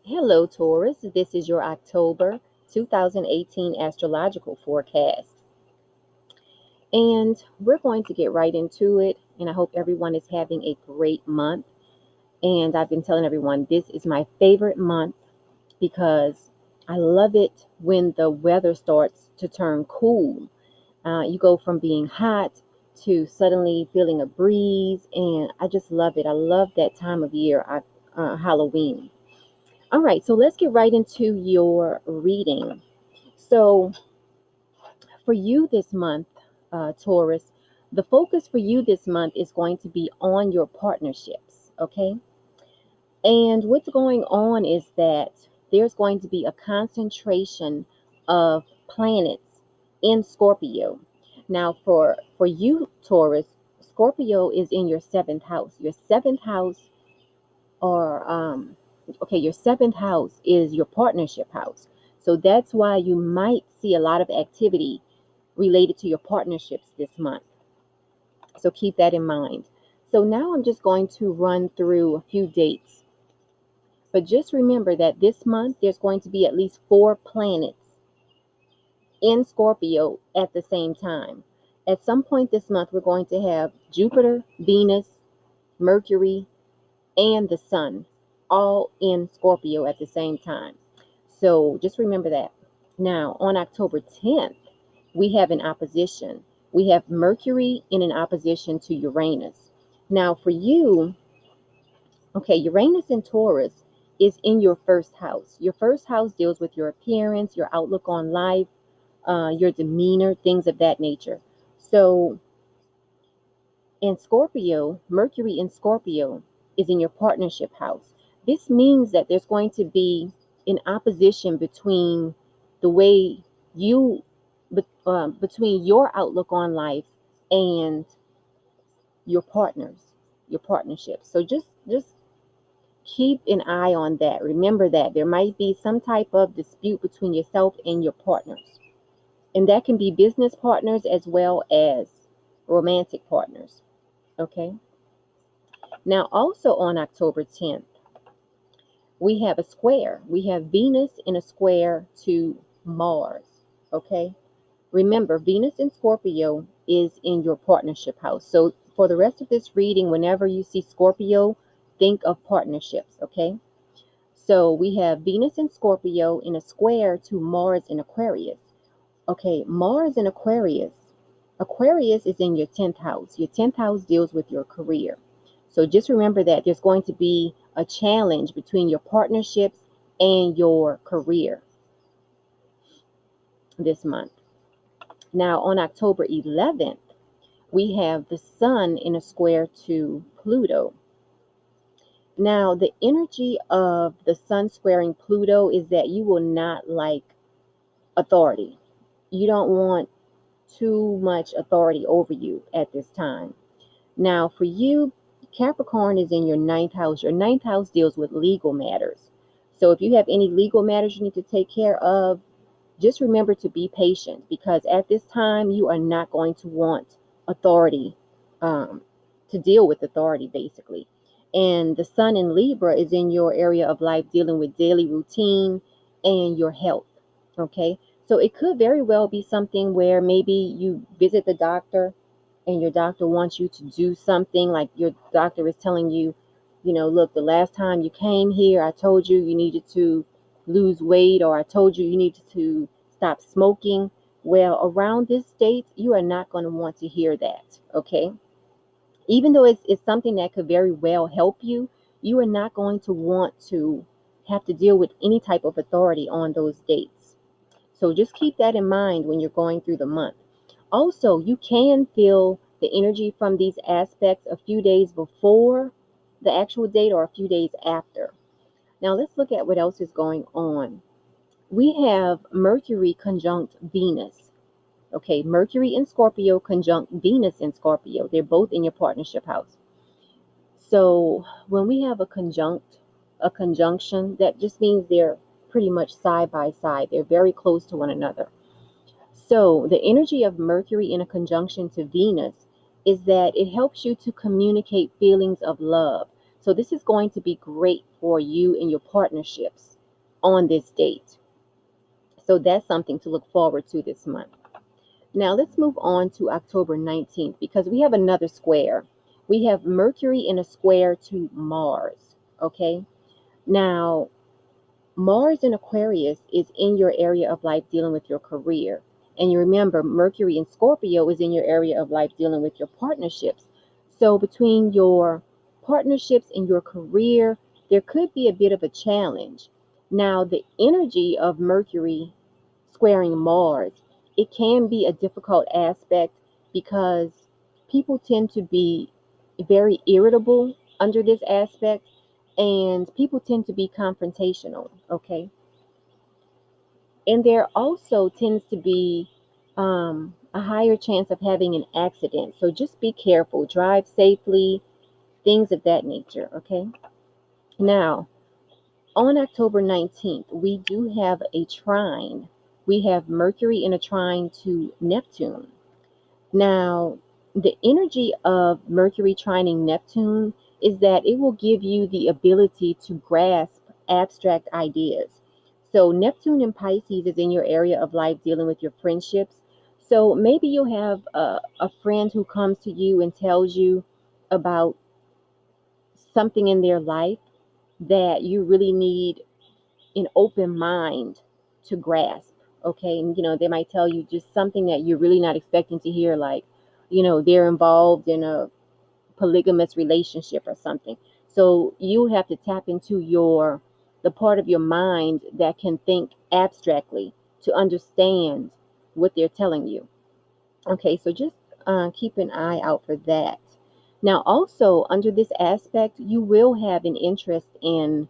Hello, Taurus. This is your October 2018 astrological forecast. And we're going to get right into it. And I hope everyone is having a great month. And I've been telling everyone this is my favorite month because I love it when the weather starts to turn cool. You go from being hot to suddenly feeling a breeze. And I just love it. I love that time of year, Halloween. All right, so let's get right into your reading. So, for you this month, Taurus, the focus for you this month is going to be on your partnerships, okay? And what's going on is that there's going to be a concentration of planets in Scorpio. Now, for you, Taurus, Scorpio is in your seventh house. Your seventh house or okay, your seventh house is your partnership house. So that's why you might see a lot of activity related to your partnerships this month. So keep that in mind. So now I'm just going to run through a few dates. But just remember that this month there's going to be at least 4 planets in Scorpio at the same time. At some point this month, we're going to have Jupiter, Venus, Mercury, and the sun all in Scorpio at the same time. So just remember that. Now, on October 10th, we have an opposition. We have Mercury in an opposition to Uranus. Now, for you, okay, Uranus in Taurus is in your first house. Your first house deals with your appearance, your outlook on life, your demeanor, things of that nature. So, in Scorpio, Mercury in Scorpio is in your partnership house. This means that there's going to be an opposition between the way you, between your outlook on life and your partners, your partnership. So just keep an eye on that. Remember that there might be some type of dispute between yourself and your partners, and that can be business partners as well as romantic partners. Okay. Now, also on October 10th, we have a square. We have Venus in a square to Mars. Okay. Remember, Venus in Scorpio is in your partnership house. So, for the rest of this reading, whenever you see Scorpio, think of partnerships. Okay. So, we have Venus in Scorpio in a square to Mars in Aquarius. Okay. Mars in Aquarius. Aquarius is in your 10th house. Your 10th house deals with your career. So just remember that there's going to be a challenge between your partnerships and your career this month. Now, on October 11th, we have the sun in a square to Pluto. Now, the energy of the sun squaring Pluto is that you will not like authority. You don't want too much authority over you at this time. Now, for you, Capricorn is in your ninth house. Your ninth house deals with legal matters. So if you have any legal matters you need to take care of, just remember to be patient because at this time you are not going to want authority, to deal with authority, basically. And the sun in Libra is in your area of life dealing with daily routine and your health. Okay. So it could very well be something where maybe you visit the doctor and your doctor wants you to do something, like your doctor is telling you, look, the last time you came here, I told you you needed to lose weight, or I told you you needed to stop smoking. Well, around this date, you are not going to want to hear that, okay? Even though it's something that could very well help you, you are not going to want to have to deal with any type of authority on those dates. So just keep that in mind when you're going through the month. Also, you can feel the energy from these aspects a few days before the actual date or a few days after. Now, let's look at what else is going on. We have Mercury conjunct Venus. Okay, Mercury in Scorpio conjunct Venus in Scorpio. They're both in your partnership house. So when we have a conjunction, that just means they're pretty much side by side. They're very close to one another. So the energy of Mercury in a conjunction to Venus is that it helps you to communicate feelings of love. So this is going to be great for you in your partnerships. on this date. So that's something to look forward to this month. Now let's move on to October 19th because we have another square. We have Mercury in a square to Mars. Okay. Now, Mars in Aquarius is in your area of life dealing with your career. And you remember, Mercury in Scorpio is in your area of life dealing with your partnerships. So, between your partnerships and your career, there could be a bit of a challenge. Now, the energy of Mercury squaring Mars, it can be a difficult aspect because people tend to be very irritable under this aspect and people tend to be confrontational, okay? And there also tends to be a higher chance of having an accident. So just be careful, drive safely, things of that nature, okay? Now, on October 19th, we do have a trine. We have Mercury in a trine to Neptune. Now, the energy of Mercury trining Neptune is that it will give you the ability to grasp abstract ideas. So, Neptune in Pisces is in your area of life dealing with your friendships. So, maybe you'll have a friend who comes to you and tells you about something in their life that you really need an open mind to grasp. Okay. And, they might tell you just something that you're really not expecting to hear, like, they're involved in a polygamous relationship or something. So you have to tap into the part of your mind that can think abstractly to understand what they're telling you. Okay. So just keep an eye out for that. Now, also under this aspect, you will have an interest in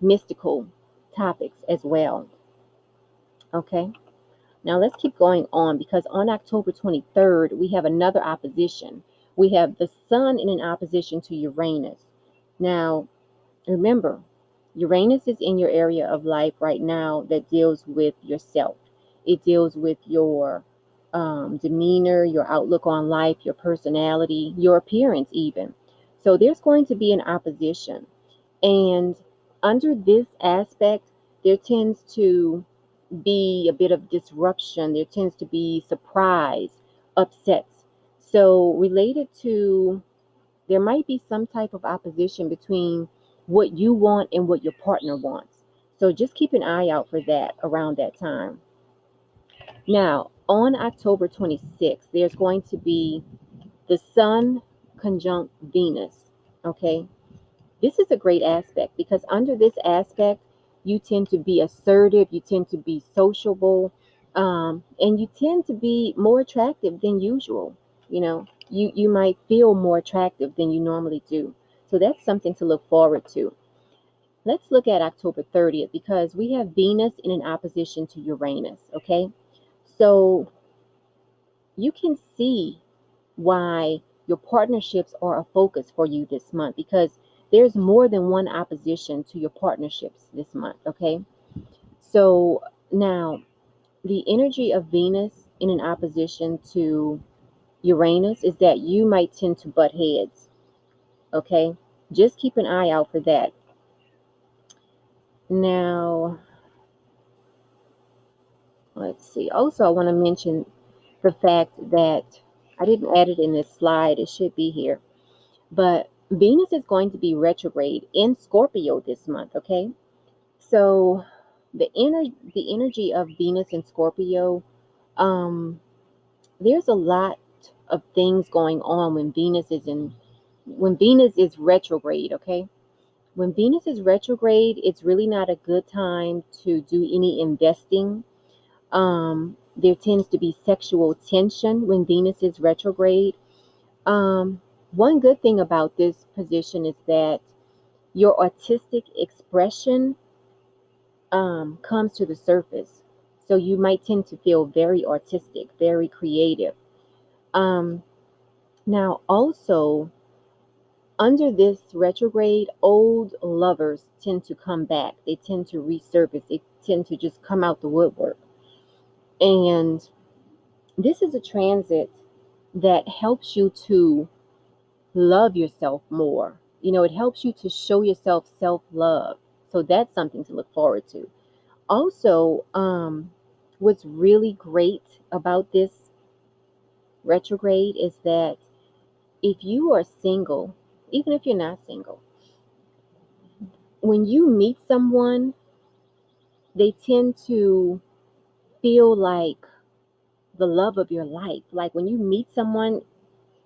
mystical topics as well. Okay. Now let's keep going on because on October 23rd, we have another opposition. We have the Sun in an opposition to Uranus. Now, remember, Uranus is in your area of life right now that deals with yourself. It deals with your demeanor, your outlook on life, your personality, your appearance, even. So there's going to be an opposition. And under this aspect, there tends to be a bit of disruption. There tends to be surprise, upsets. So, there might be some type of opposition between what you want and what your partner wants. So, just keep an eye out for that around that time. Now, on October 26th, there's going to be the Sun conjunct Venus. Okay. This is a great aspect because under this aspect, you tend to be assertive, you tend to be sociable, and you tend to be more attractive than usual. You might feel more attractive than you normally do. So that's something to look forward to. Let's look at October 30th because we have Venus in an opposition to Uranus. Okay. So you can see why your partnerships are a focus for you this month because there's more than one opposition to your partnerships this month, okay? So now the energy of Venus in an opposition to Uranus is that you might tend to butt heads, okay? Just keep an eye out for that. Now, let's see. Also, I want to mention the fact that I didn't add it in this slide. It should be here. But Venus is going to be retrograde in Scorpio this month, okay? So the energy of Venus in Scorpio, um, there's a lot of things going on when Venus is retrograde, okay? When Venus is retrograde, it's really not a good time to do any investing. There tends to be sexual tension when Venus is retrograde. One good thing about this position is that your artistic expression comes to the surface. So you might tend to feel very artistic, very creative. Um, Now, also, under this retrograde, old lovers tend to come back. They tend to resurface. They tend to just come out the woodwork. And this is a transit that helps you to love yourself more. It helps you to show yourself self love. So that's something to look forward to. Also, what's really great about this retrograde is that if you are single, even if you're not single, when you meet someone, they tend to feel like the love of your life. Like when you meet someone,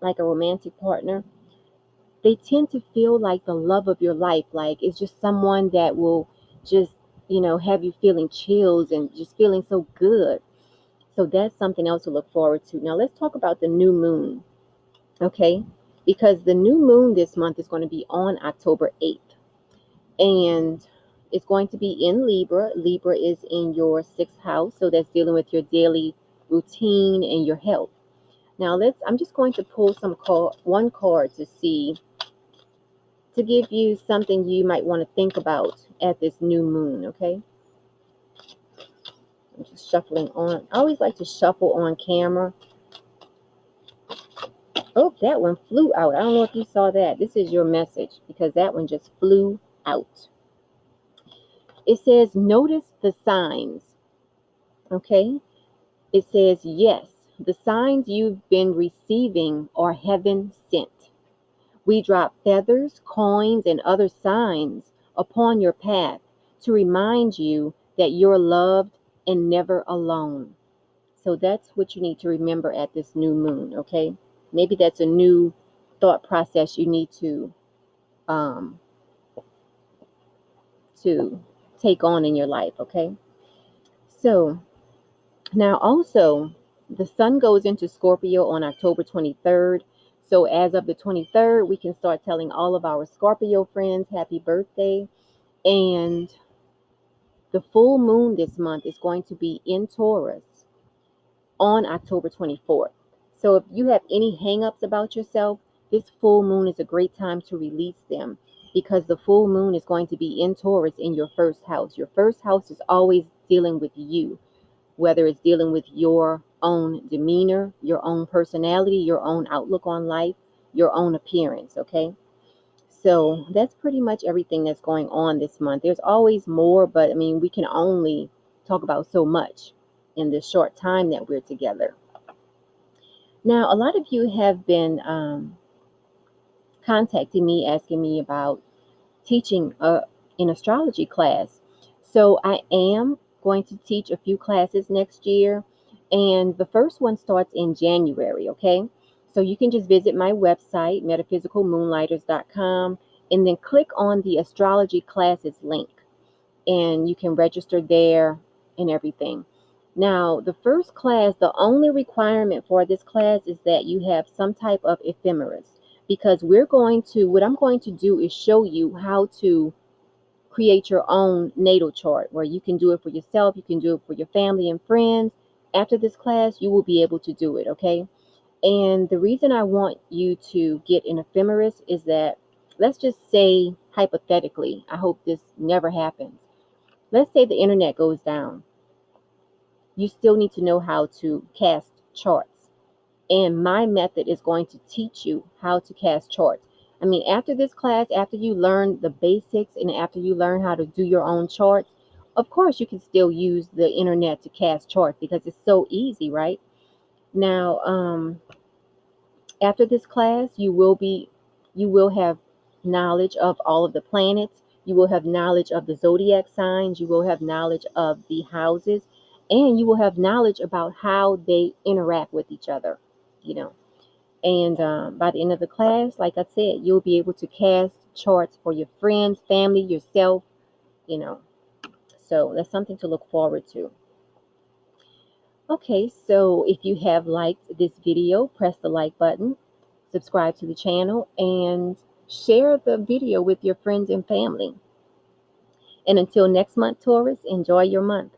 like a romantic partner, they tend to feel like the love of your life. Like it's just someone that will just, have you feeling chills and just feeling so good. So that's something else to look forward to. Now let's talk about the new moon, okay? Because the new moon this month is going to be on October 8th. And it's going to be in Libra. Libra is in your sixth house, so that's dealing with your daily routine and your health. Now I'm just going to pull one card to see, to give you something you might want to think about at this new moon, okay? I'm just shuffling on. I always like to shuffle on camera. Oh, that one flew out. I don't know if you saw that. This is your message because that one just flew out. It says, notice the signs, okay? It says, yes, the signs you've been receiving are heaven sent. We drop feathers, coins, and other signs upon your path to remind you that you're loved and never alone. So that's what you need to remember at this new moon, okay? Maybe that's a new thought process you need um, to take on in your life, okay? So now also, the sun goes into Scorpio on October 23rd. So as of the 23rd, we can start telling all of our Scorpio friends happy birthday. And the full moon this month is going to be in Taurus on October 24th. So if you have any hangups about yourself, this full moon is a great time to release them because the full moon is going to be in Taurus in your first house. Your first house is always dealing with you, whether it's dealing with your own demeanor, your own personality, your own outlook on life, your own appearance, okay? So that's pretty much everything that's going on this month. There's always more, but I mean, we can only talk about so much in this short time that we're together. Now, a lot of you have been contacting me, asking me about teaching an astrology class. So I am going to teach a few classes next year, and the first one starts in January, okay? So you can just visit my website, metaphysicalmoonlighters.com, and then click on the astrology classes link, and you can register there and everything. Now, the first class, the only requirement for this class is that you have some type of ephemeris, because what I'm going to do is show you how to create your own natal chart where you can do it for yourself, you can do it for your family and friends. After this class, you will be able to do it, okay? And the reason I want you to get an ephemeris is that, let's just say hypothetically, I hope this never happens. Let's say the internet goes down. You still need to know how to cast charts. And my method is going to teach you how to cast charts. I mean, after this class, after you learn the basics and after you learn how to do your own charts, of course you can still use the internet to cast charts because it's so easy, right? Now, after this class, you will have knowledge of all of the planets. You will have knowledge of the zodiac signs. You will have knowledge of the houses, and you will have knowledge about how they interact with each other. You know, and by the end of the class, like I said, you'll be able to cast charts for your friends, family, yourself. You know, so that's something to look forward to. Okay, so if you have liked this video, press the like button, subscribe to the channel, and share the video with your friends and family. And until next month, Taurus, enjoy your month.